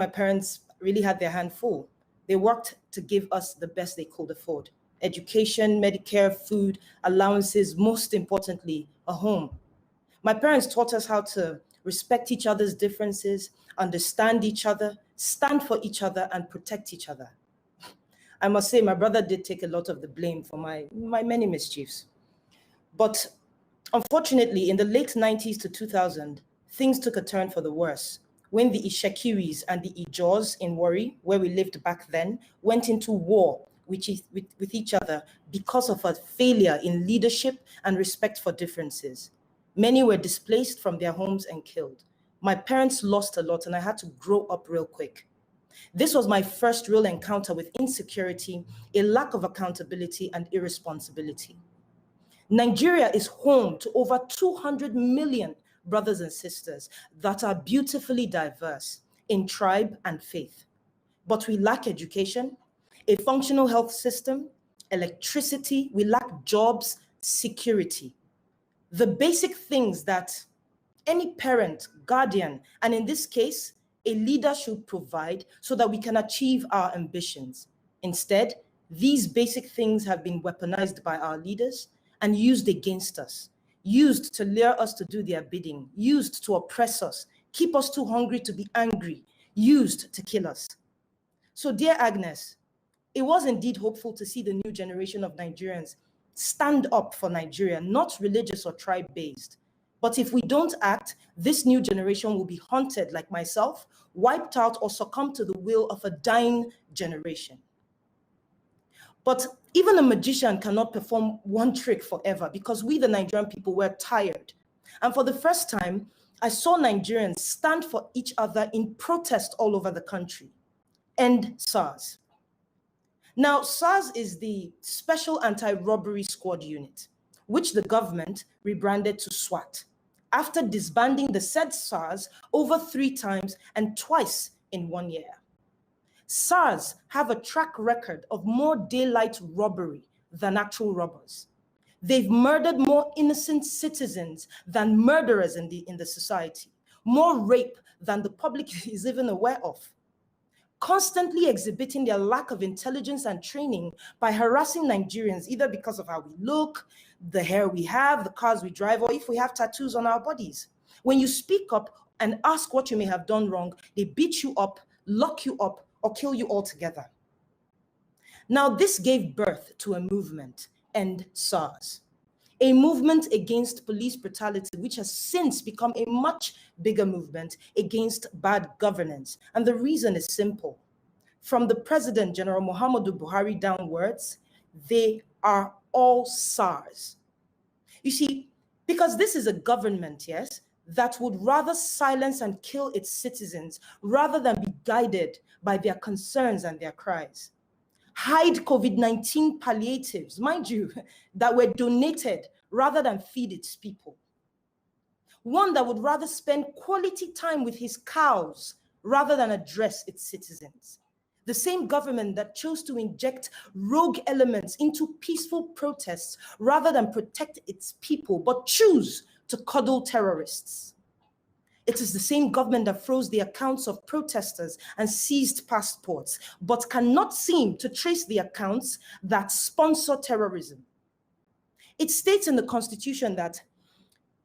my parents really had their hand full. They worked to give us the best they could afford: education, Medicare, food, allowances, most importantly, a home. My parents taught us how to respect each other's differences, understand each other, stand for each other, and protect each other. I must say, my brother did take a lot of the blame for my many mischiefs. But unfortunately, in the late 90s to 2000, things took a turn for the worse when the Ishekiris and the Ijors in Warri, where we lived back then, went into war with each other because of a failure in leadership and respect for differences. Many were displaced from their homes and killed. My parents lost a lot, and I had to grow up real quick. This was my first real encounter with insecurity, a lack of accountability, and irresponsibility. Nigeria is home to over 200 million brothers and sisters that are beautifully diverse in tribe and faith. But we lack education, a functional health system, electricity, we lack jobs, security. The basic things that any parent, guardian, and in this case, a leader should provide so that we can achieve our ambitions. Instead, these basic things have been weaponized by our leaders and used against us, used to lure us to do their bidding, used to oppress us, keep us too hungry to be angry, used to kill us. So, dear Agnes, it was indeed hopeful to see the new generation of Nigerians stand up for Nigeria, not religious or tribe-based. But if we don't act, this new generation will be haunted like myself, wiped out, or succumb to the will of a dying generation. But even a magician cannot perform one trick forever, because we, the Nigerian people, were tired. And for the first time, I saw Nigerians stand for each other in protest all over the country. End SARS. Now, SARS is the Special Anti-Robbery Squad Unit, which the government rebranded to SWAT, after disbanding the said SARS over 3 times and twice in 1 year. SARS have a track record of more daylight robbery than actual robbers. They've murdered more innocent citizens than murderers in the society, more rape than the public is even aware of, constantly exhibiting their lack of intelligence and training by harassing Nigerians, either because of how we look, the hair we have, the cars we drive, or if we have tattoos on our bodies. When you speak up and ask what you may have done wrong, they beat you up, lock you up, or kill you altogether. Now, this gave birth to a movement, End SARS, a movement against police brutality, which has since become a much bigger movement against bad governance. And the reason is simple. From the President, General Muhammadu Buhari, downwards, they are all SARS. You see, because this is a government, yes, that would rather silence and kill its citizens rather than be guided by their concerns and their cries. Hide COVID-19 palliatives, mind you, that were donated rather than feed its people. One that would rather spend quality time with his cows rather than address its citizens. The same government that chose to inject rogue elements into peaceful protests rather than protect its people, but choose to coddle terrorists. It is the same government that froze the accounts of protesters and seized passports, but cannot seem to trace the accounts that sponsor terrorism. It states in the Constitution that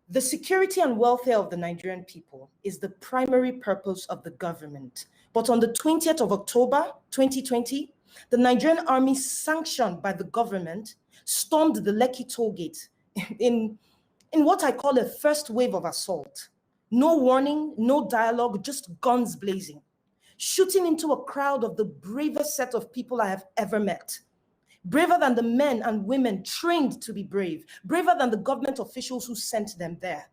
the security and welfare of the Nigerian people is the primary purpose of the government. But on the 20th of October, 2020, the Nigerian army, sanctioned by the government, stormed the Lekki toll gate in what I call a first wave of assault. No warning, no dialogue, just guns blazing, shooting into a crowd of the bravest set of people I have ever met. Braver than the men and women trained to be brave, braver than the government officials who sent them there.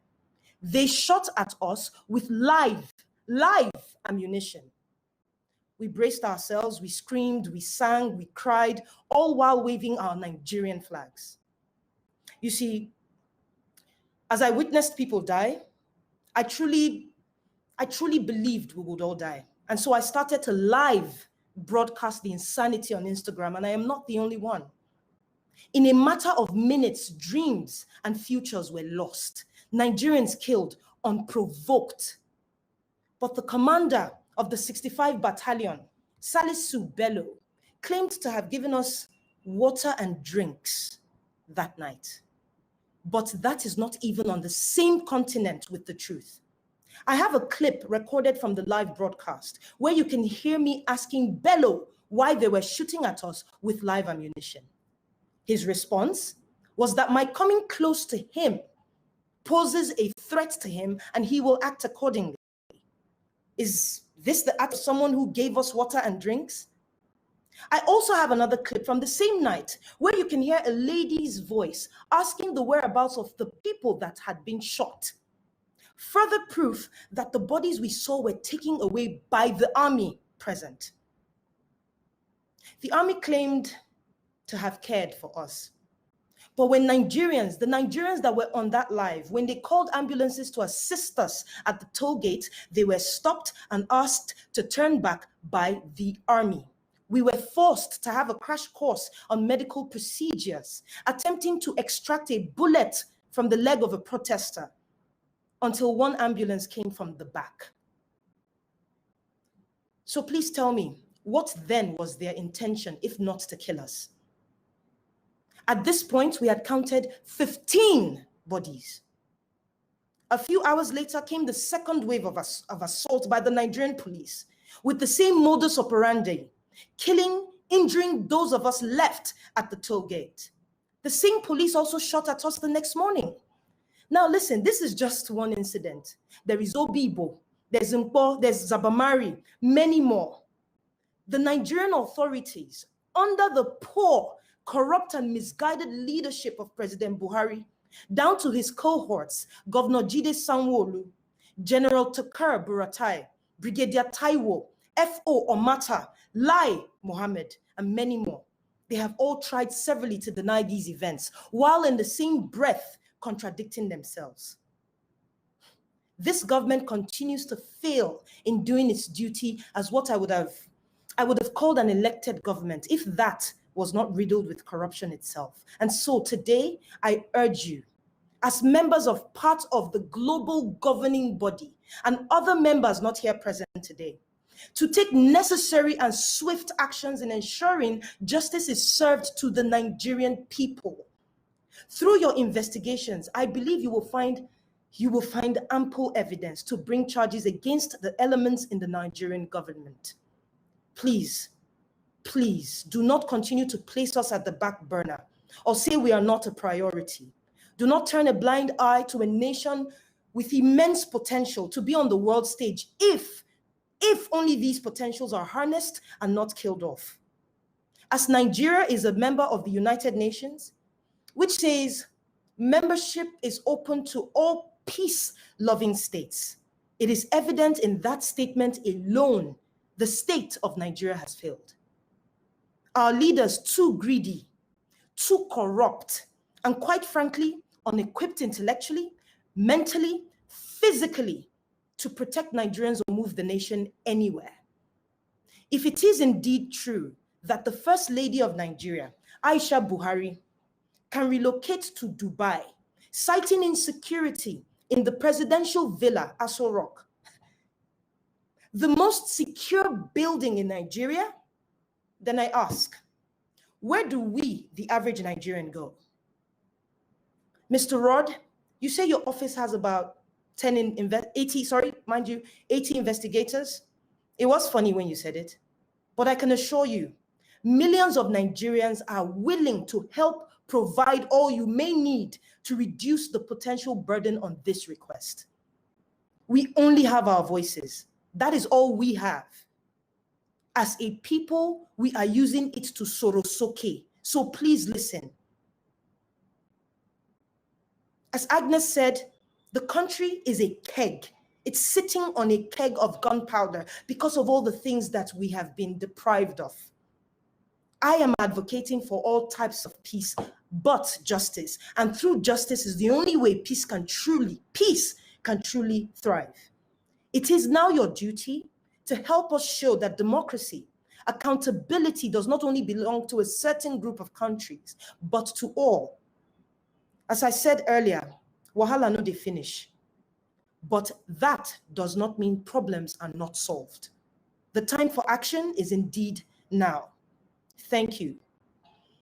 They shot at us with live ammunition. We braced ourselves, we screamed, we sang, we cried, all while waving our Nigerian flags. You see, as I witnessed people die, I truly believed we would all die. And so I started to live broadcast the insanity on Instagram, and I am not the only one. In a matter of minutes, dreams and futures were lost. Nigerians killed unprovoked. But the commander of the 65 Battalion, Salisu Bello, claimed to have given us water and drinks that night. But that is not even on the same continent with the truth. I have a clip recorded from the live broadcast where you can hear me asking Bello why they were shooting at us with live ammunition. His response was that my coming close to him poses a threat to him and he will act accordingly. Is this the act of someone who gave us water and drinks? I also have another clip from the same night where you can hear a lady's voice asking the whereabouts of the people that had been shot. Further proof that the bodies we saw were taken away by the army present. The army claimed to have cared for us. But when the Nigerians that were on that live, when they called ambulances to assist us at the toll gate, they were stopped and asked to turn back by the army. We were forced to have a crash course on medical procedures, attempting to extract a bullet from the leg of a protester until one ambulance came from the back. So please tell me, what then was their intention if not to kill us? At this point, we had counted 15 bodies. A few hours later came the second wave of assault by the Nigerian police with the same modus operandi, killing, injuring those of us left at the toll gate. The same police also shot at us the next morning. Now listen, this is just one incident. There is Obibo, there's Mpo, there's Zabamari, many more. The Nigerian authorities, under the poor, corrupt and misguided leadership of President Buhari, down to his cohorts, Governor Jide Sanwo-Olu, General Takar Buratai, Brigadier Taiwo, F.O. Omata, Lai Mohammed, and many more. They have all tried severally to deny these events, while in the same breath contradicting themselves. This government continues to fail in doing its duty as what I would have called an elected government, if that was not riddled with corruption itself. And so today, I urge you, as members of part of the global governing body and other members not here present today, to take necessary and swift actions in ensuring justice is served to the Nigerian people. Through your investigations, I believe you will find ample evidence to bring charges against the elements in the Nigerian government. Please do not continue to place us at the back burner or say we are not a priority. Do not turn a blind eye to a nation with immense potential to be on the world stage if only these potentials are harnessed and not killed off. As Nigeria is a member of the United Nations, which says membership is open to all peace-loving states, it is evident in that statement alone the state of Nigeria has failed. Our leaders too greedy, too corrupt, and quite frankly, unequipped intellectually, mentally, physically to protect Nigerians or move the nation anywhere. If it is indeed true that the First Lady of Nigeria, Aisha Buhari, can relocate to Dubai, citing insecurity in the presidential villa, Aso Rock, the most secure building in Nigeria, then I ask, where do we, the average Nigerian, go? Mr. Rod, you say your office has about 80 investigators. It was funny when you said it, but I can assure you, millions of Nigerians are willing to help provide all you may need to reduce the potential burden on this request. We only have our voices. That is all we have. As a people, we are using it to sorosoke. So please listen. As Agnes said, the country is a keg. It's sitting on a keg of gunpowder because of all the things that we have been deprived of. I am advocating for all types of peace, but justice. And through justice is the only way peace can truly thrive. It is now your duty to help us show that democracy, accountability does not only belong to a certain group of countries, but to all. As I said earlier, wahala no dey finish. But that does not mean problems are not solved. The time for action is indeed now. Thank you.